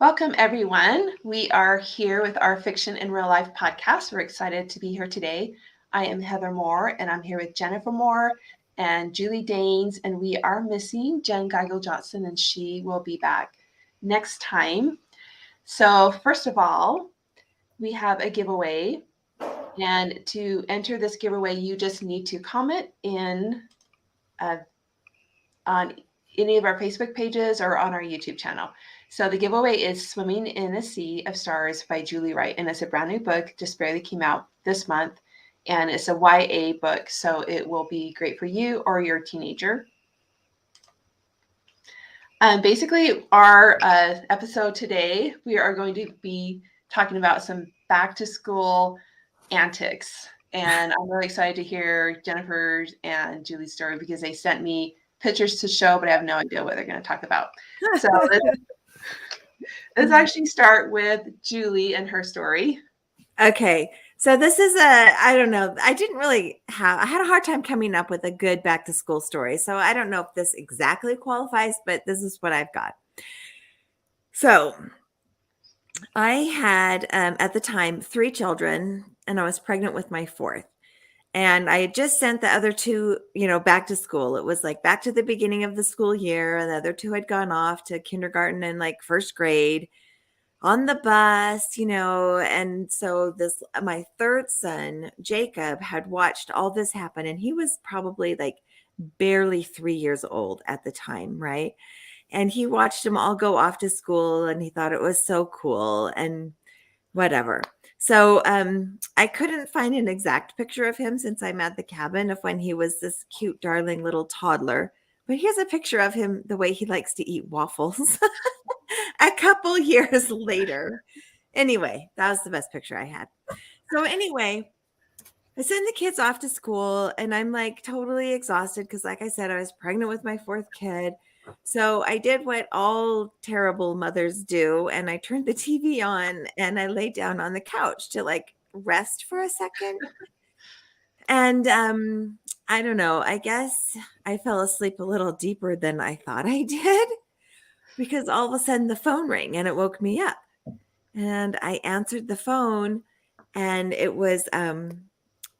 Welcome, everyone. We are here with our Fiction in Real Life podcast. We're excited to be here today. I am Heather Moore, and I'm here with Jennifer Moore and Julie Daines, and we are missing Jen Geigle Johnson, and she will be back next time. So, first of all, we have a giveaway, and to enter this giveaway, you just need to comment on any of our Facebook pages or on our YouTube channel. So the giveaway is Swimming in a Sea of Stars by Julie Wright. And it's a brand new book, just barely came out this month. And it's a YA book, so it will be great for you or your teenager. Basically, our episode today, we are going to be talking about some back to school antics. And I'm really excited to hear Jennifer's and Julie's story because they sent me pictures to show, but I have no idea what they're going to talk about. So let's actually start with Julie and her story. Okay. So this is I don't know. I had a hard time coming up with a good back to school story. So I don't know if this exactly qualifies, but this is what I've got. So I had, at the time, 3 children, and I was pregnant with my 4th. And I had just sent the other 2, back to school. It was like back to the beginning of the school year. And the other 2 had gone off to kindergarten and like first grade on the bus, And so my 3rd son, Jacob, had watched all this happen. And he was probably like barely 3 years old at the time, right? And he watched them all go off to school and he thought it was so cool and whatever. So I couldn't find an exact picture of him since I'm at the cabin of when he was this cute, darling little toddler. But here's a picture of him the way he likes to eat waffles a couple years later. Anyway, that was the best picture I had. So anyway, I send the kids off to school and I'm like totally exhausted because like I said, I was pregnant with my 4th kid. So I did what all terrible mothers do, and I turned the TV on and I laid down on the couch to like rest for a second. And I don't know, I guess I fell asleep a little deeper than I thought I did because all of a sudden the phone rang and it woke me up. And I answered the phone and it was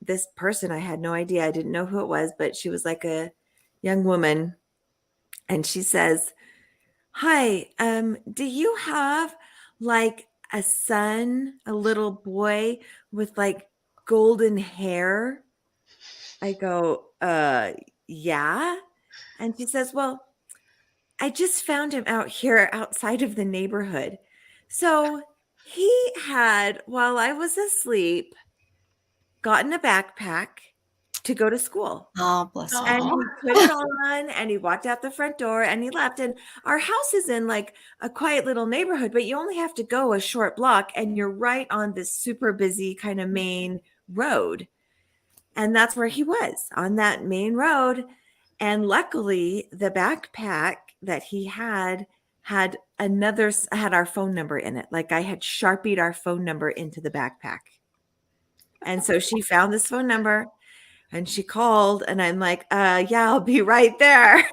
this person. I had no idea. I didn't know who it was, but she was like a young woman. And she says, "Hi, do you have like a son, a little boy with like golden hair?" I go, yeah. And she says, "Well, I just found him out here outside of the neighborhood." So he had, while I was asleep, gotten a backpack to go to school. Oh, bless him. And he put it on and he walked out the front door and he left. And our house is in like a quiet little neighborhood, but you only have to go a short block and you're right on this super busy kind of main road. And that's where he was, on that main road. And luckily the backpack that he had our phone number in it. Like I had Sharpied our phone number into the backpack. And so she found this phone number. And she called and I'm like, yeah, I'll be right there.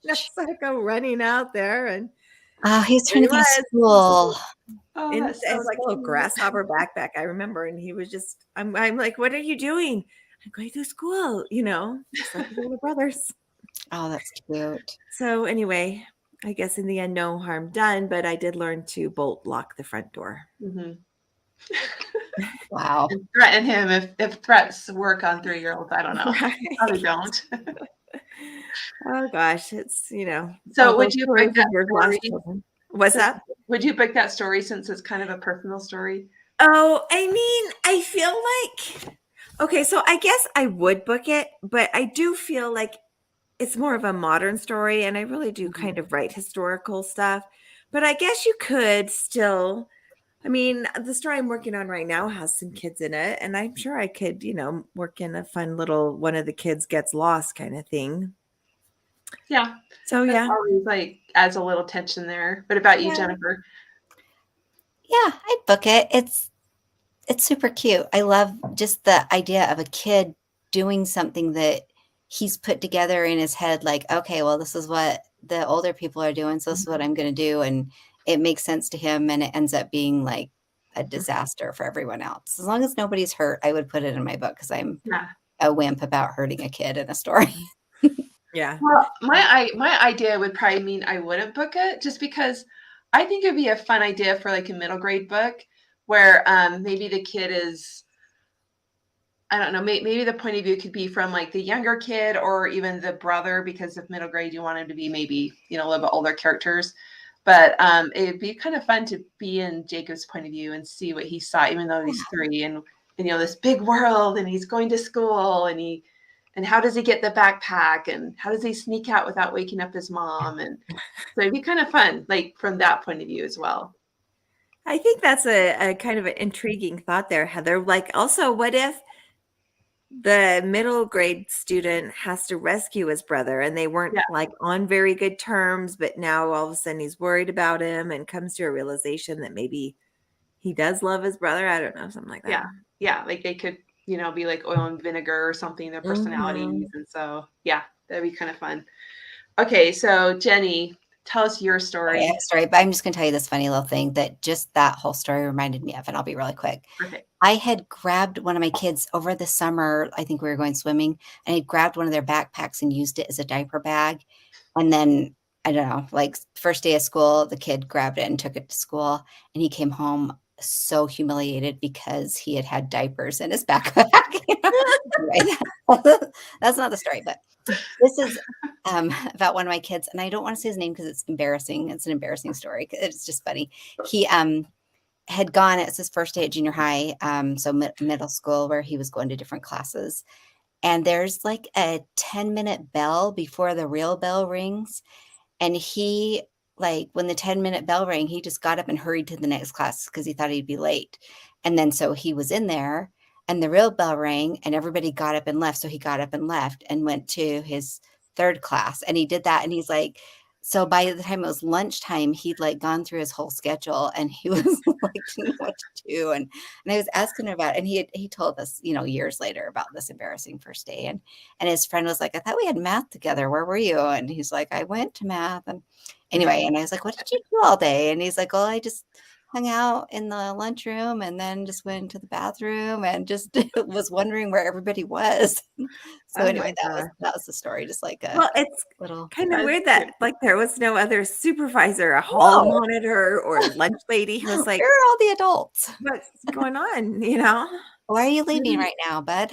So I go running out there and he's trying to go to school. It's like a little grasshopper backpack, I remember. And he was just, I'm like, "What are you doing?" "I'm going to school, just like his older brothers." Oh, that's cute. So anyway, I guess in the end, no harm done, but I did learn to bolt lock the front door. Mm-hmm. Wow. And threaten him if threats work on 3-year-olds. I don't know. Right. Probably don't. Oh gosh, it's So would you pick that story? What's that? Would you pick that story since it's kind of a personal story? Oh, I mean, I feel like, okay, so I guess I would book it, but I do feel like it's more of a modern story, and I really do kind of write historical stuff. But I guess you could still, I mean, the story I'm working on right now has some kids in it, and I'm sure I could, work in a fun little one of the kids gets lost kind of thing. Yeah. So yeah. Always like adds a little tension there. What about you, Jennifer? Yeah, I'd book it. It's super cute. I love just the idea of a kid doing something that he's put together in his head, like, okay, well, this is what the older people are doing, so this is what I'm going to do. And it makes sense to him, and it ends up being like a disaster for everyone else. As long as nobody's hurt, I would put it in my book because I'm Yeah. a wimp about hurting a kid in a story. Yeah. Well, my idea would probably mean I wouldn't book it, just because I think it'd be a fun idea for like a middle grade book where maybe the kid is, I don't know, maybe the point of view could be from like the younger kid or even the brother, because if middle grade you want him to be maybe, you know, a little bit older characters. But it'd be kind of fun to be in Jacob's point of view and see what he saw, even though he's 3, and you know, this big world, and he's going to school, and how does he get the backpack, and how does he sneak out without waking up his mom? And so it'd be kind of fun, like from that point of view as well. I think that's a kind of an intriguing thought there, Heather. Like, also, what if the middle grade student has to rescue his brother and they weren't Yeah. like on very good terms, but now all of a sudden he's worried about him and comes to a realization that maybe he does love his brother. I don't know, something like that. Yeah, like they could, you know, be like oil and vinegar or something, their personalities. And so, yeah, that'd be kind of fun. Okay, so Jenny, tell us your story. I have a story, but I'm just going to tell you this funny little thing that just that whole story reminded me of, and I'll be really quick. Perfect. I had grabbed one of my kids over the summer. I think we were going swimming, and I grabbed one of their backpacks and used it as a diaper bag. And then, I don't know, like first day of school, the kid grabbed it and took it to school, and he came home so humiliated because he had diapers in his backpack. Anyway, that's not the story, but this is about one of my kids, and I don't want to say his name because it's embarrassing. It's an embarrassing story. It's just funny. He had gone, it's his first day at junior high, so middle school, where he was going to different classes. And there's like a 10-minute bell before the real bell rings. And he, like, when the 10-minute bell rang, he just got up and hurried to the next class because he thought he'd be late. And then so he was in there, and the real bell rang, and everybody got up and left. So he got up and left and went to his third class. And he did that. And he's like, so by the time it was lunchtime, he'd like gone through his whole schedule, and he was like, didn't know what to do. And I was asking him about it, and he told us, you know, years later about this embarrassing first day. And his friend was like, I thought we had math together. Where were you? And he's like, I went to math. And anyway, and I was like, what did you do all day? And he's like, well, I just hung out in the lunchroom and then just went to the bathroom and just was wondering where everybody was. So anyway, that was the story. Just like a it's little kind of weird that like there was no other supervisor, a hall monitor, or lunch lady who was like, where are all the adults? What's going on? You know? Why are you leaving right now, bud?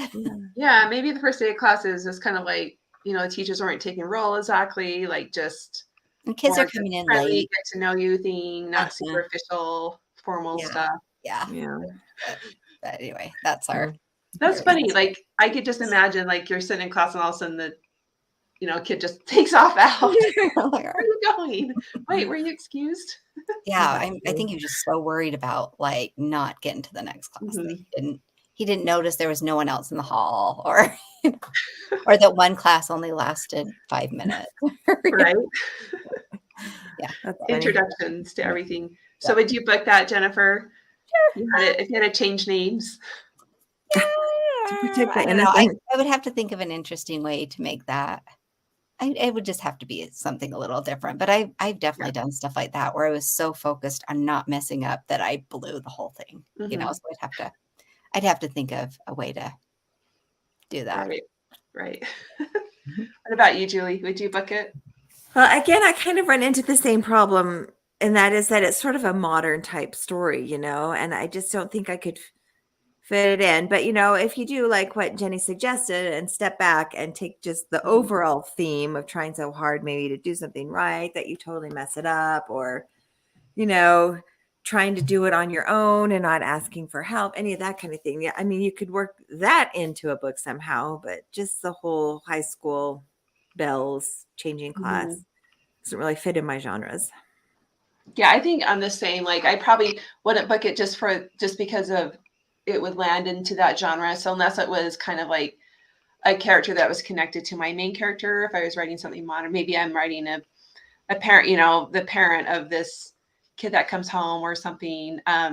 Yeah, maybe the first day of classes is kind of like, you know, the teachers weren't taking role exactly, like just and kids are coming in friendly, late. get to know you thing, not superficial, formal stuff. Yeah. But anyway, that's funny. Like I could just imagine like you're sitting in class and all of a sudden the, you know, kid just takes off out. Where are you going? Wait, were you excused? Yeah, I think he was just so worried about like not getting to the next class that he didn't notice there was no one else in the hall, or or that one class only lasted 5 minutes. Right. Yeah. Introductions to everything. So would you book that, Jennifer? Sure. If you had to change names. I don't know. I would have to think of an interesting way to make that. It would just have to be something a little different. But I've definitely done stuff like that where I was so focused on not messing up that I blew the whole thing. You know, so I'd have to think of a way to do that. Right. What about you, Julie? Would you book it? Well, again, I kind of run into the same problem, and that is that it's sort of a modern type story, you know, and I just don't think I could fit it in. But, you know, if you do like what Jenny suggested and step back and take just the overall theme of trying so hard maybe to do something right that you totally mess it up, or, you know, trying to do it on your own and not asking for help, any of that kind of thing. Yeah, I mean, you could work that into a book somehow, but just the whole high school bells, changing class doesn't really fit in my genres. Yeah, I think I'm the same. Like I probably wouldn't book it just because of it would land into that genre. So unless it was kind of like a character that was connected to my main character, if I was writing something modern, maybe I'm writing a parent, you know, the parent of this kid that comes home or something. I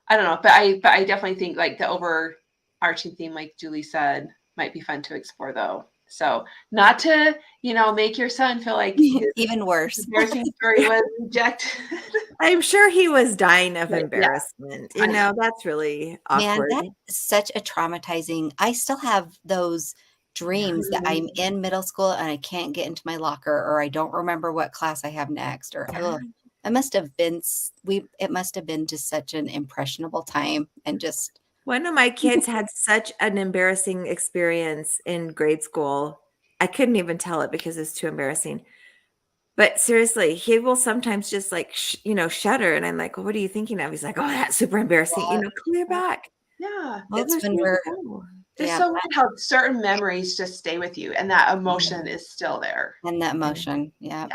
don't know, but I definitely think like the overarching theme, like Julie said, might be fun to explore though. So not to, make your son feel like his Even worse. embarrassing story was rejected. I'm sure he was dying of But, yeah. embarrassment. That's really Man, awkward. that's such a traumatizing. I still have those dreams that I'm in middle school and I can't get into my locker, or I don't remember what class I have next, or it must have been just such an impressionable time, and just One of my kids had such an embarrassing experience in grade school. I couldn't even tell it because it's too embarrassing. But seriously, he will sometimes just like, shudder. And I'm like, well, what are you thinking of? He's like, oh, that's super embarrassing. Clear back. Yeah. Oh, it's there's when years we're ago. It's yeah, so weird how certain memories just stay with you and that emotion is still there. and that emotion. Yeah.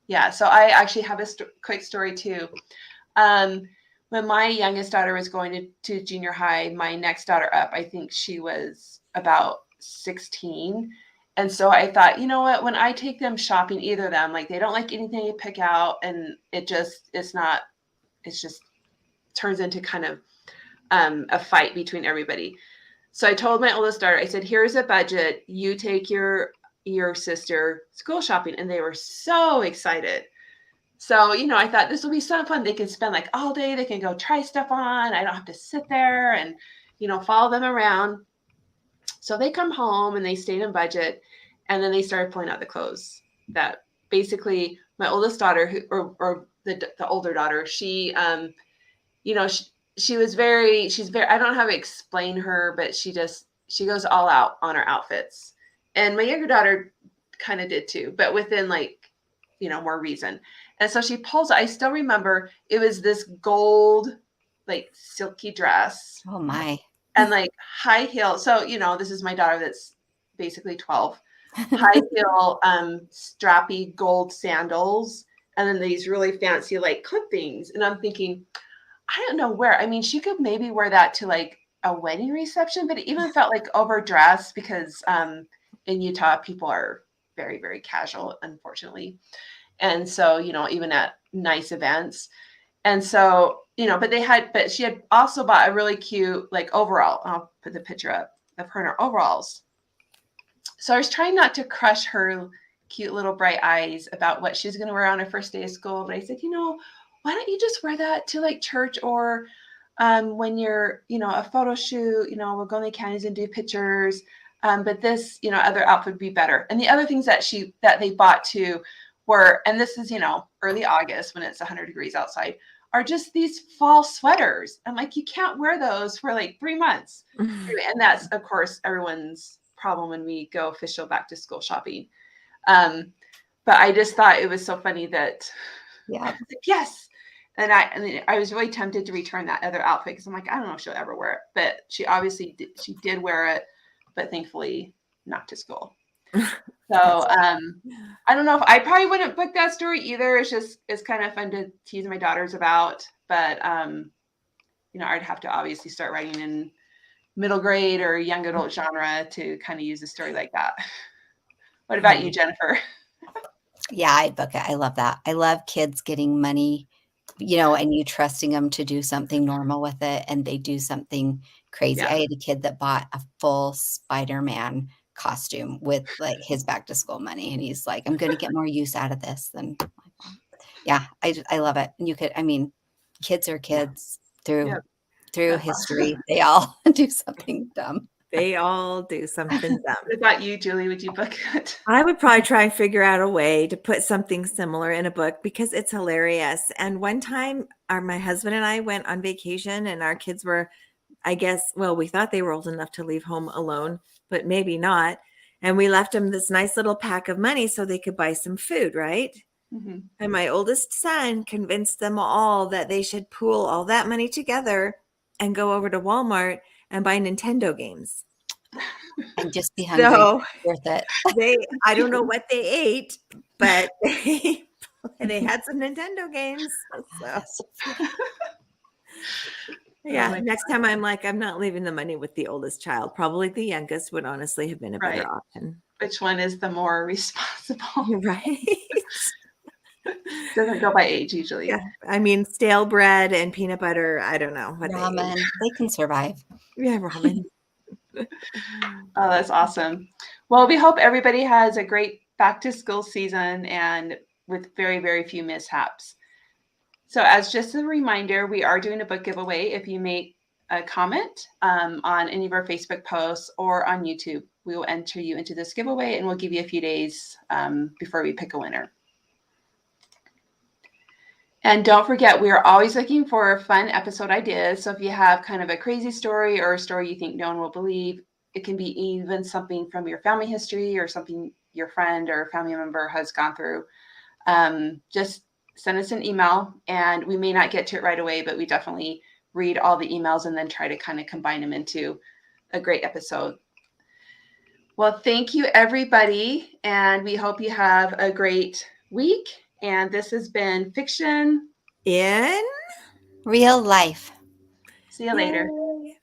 Yeah. So I actually have a quick story too. When my youngest daughter was going to junior high, my next daughter up, I think she was about 16. And so I thought, you know what, when I take them shopping, either of them, like they don't like anything you pick out, and it just turns into kind of a fight between everybody. So I told my oldest daughter, I said, here's a budget. You take your sister school shopping. And they were so excited. So, I thought this will be so fun. They can spend like all day. They can go try stuff on. I don't have to sit there and, follow them around. So they come home and they stayed in budget. And then they started pulling out the clothes that basically my oldest daughter, or the older daughter, she, she's very, I don't know how to explain her, but she goes all out on her outfits. And my younger daughter kind of did too, but within more reason. And so she pulls, I still remember it was this gold, like silky dress. Oh my. And like high heel. So, this is my daughter that's basically 12. High heel, strappy gold sandals. And then these really fancy like clip things. And I'm thinking, I don't know where. I mean, she could maybe wear that to like a wedding reception, but it even felt like overdressed because in Utah, people are very, very casual, unfortunately. And so, even at nice events. And so, but she had also bought a really cute, like overall. I'll put the picture up of her in her overalls. So I was trying not to crush her cute little bright eyes about what she's going to wear on her first day of school. But I said, why don't you just wear that to like church, or when you're, a photo shoot, we'll go in the counties and do pictures. But this, other outfit would be better. And the other things that they bought too were, and this is, early August when it's 100 degrees outside, are just these fall sweaters. I'm like, you can't wear those for like 3 months. And that's, of course, everyone's problem when we go official back to school shopping. But I just thought it was so funny that, I was like, yes. And I was really tempted to return that other outfit because I'm like, I don't know if she'll ever wear it. But she obviously did wear it, but thankfully not to school. So I don't know if I probably wouldn't book that story either. It's kind of fun to tease my daughters about. But I'd have to obviously start writing in middle grade or young adult genre to kind of use a story like that. What about you, Jennifer? Yeah, I'd book it. I love that. I love kids getting money, and you trusting them to do something normal with it, and they do something crazy. Yeah. I had a kid that bought a full Spider-Man costume with like his back to school money, and he's like, I'm going to get more use out of this than my mom. Yeah, I love it. And kids are kids through history. They all do something dumb. They all do something dumb. What about you, Julie? Would you book it? I would probably try and figure out a way to put something similar in a book because it's hilarious. And one time my husband and I went on vacation and our kids were, I guess, well, we thought they were old enough to leave home alone, but maybe not. And we left them this nice little pack of money so they could buy some food, right? Mm-hmm. And my oldest son convinced them all that they should pool all that money together and go over to Walmart and buy Nintendo games. And just be hungry. So worth it. I don't know what they ate, but they had some Nintendo games. So. Yeah, next time I'm like, I'm not leaving the money with the oldest child. Probably the youngest would honestly have been a better option. Which one is the more responsible? Right. Doesn't go by age usually. Yeah. I mean, stale bread and peanut butter. I don't know. Ramen. They can survive. Yeah, ramen. Oh, that's awesome. Well, we hope everybody has a great back to school season and with very, very few mishaps. So as just a reminder, we are doing a book giveaway. If you make a comment on any of our Facebook posts or on YouTube, we will enter you into this giveaway and we'll give you a few days before we pick a winner. And don't forget, we are always looking for fun episode ideas. So if you have kind of a crazy story or a story you think no one will believe, it can be even something from your family history or something your friend or family member has gone through. Just send us an email, and we may not get to it right away, but we definitely read all the emails and then try to kind of combine them into a great episode. Well, thank you, everybody, and we hope you have a great week. And this has been Fiction In Real life. See you later.